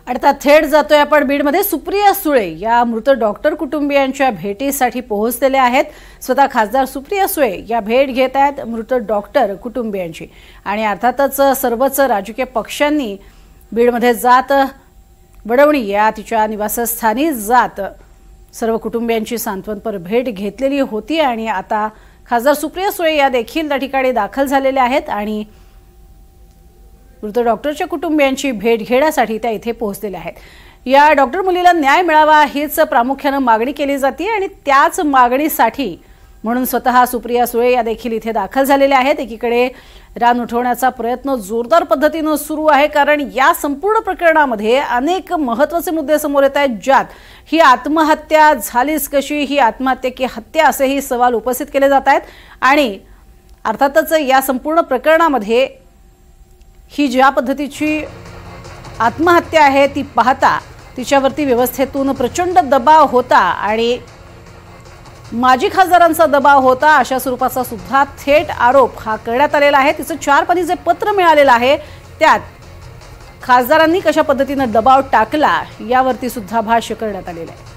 आता थेट जातोय आपण बीडमध्ये सुप्रिया सुळे या मृत डॉक्टर कुटुंबियांच्या भेटीसाठी पोहोचलेले आहेत। स्वतः खासदार सुप्रिया सुळे या भेट घेत आहेत मृत डॉक्टर कुटुंबियांची आणि अर्थातच सर्वच राजकीय पक्षांनी बीडमध्ये जात वडवणी या तिच्या निवासस्थानी जात सर्व कुटुंबियांची सांत्वनपर भेट घेतलेली होती आणि आता खासदार सुप्रिया सुळे या देखील त्या ठिकाणी दाखल झालेल्या आहेत आणि मृत डॉक्टरच्या कुटुंबियांची भेट घेण्यासाठी त्या इथे पोहोचलेल्या आहेत। या डॉक्टर मुलीला न्याय मिळावा हीच प्रामुख्याने मागणी केली जाते आणि त्याच मागणीसाठी म्हणून स्वतः सुप्रिया सुळे या देखील इथे दाखल झालेल्या आहेत। एकीकडे रान उठवण्याचा प्रयत्न जोरदार पद्धतीने सुरू आहे कारण या संपूर्ण प्रकरणामध्ये अनेक महत्त्वाचे मुद्दे समोर येत आहेत ज्यात ही आत्महत्या झालीच कशी, ही आत्महत्या की हत्या असेही सवाल उपस्थित केले जात आहेत आणि अर्थातच या संपूर्ण प्रकरणामध्ये ही ज्या पद्धतीची आत्महत्या आहे ती पाहता तिच्यावरती व्यवस्थेतून प्रचंड दबाव होता आणि माजी खासदारांचा दबाव होता अशा स्वरूपाचा सुद्धा थेट आरोप हा करण्यात आलेला आहे। तिचं 4 पानी जे पत्र मिळालेलं आहे त्यात खासदारांनी कशा पद्धतीने दबाव टाकला यावरती सुद्धा भाष्य करण्यात आलेलं आहे।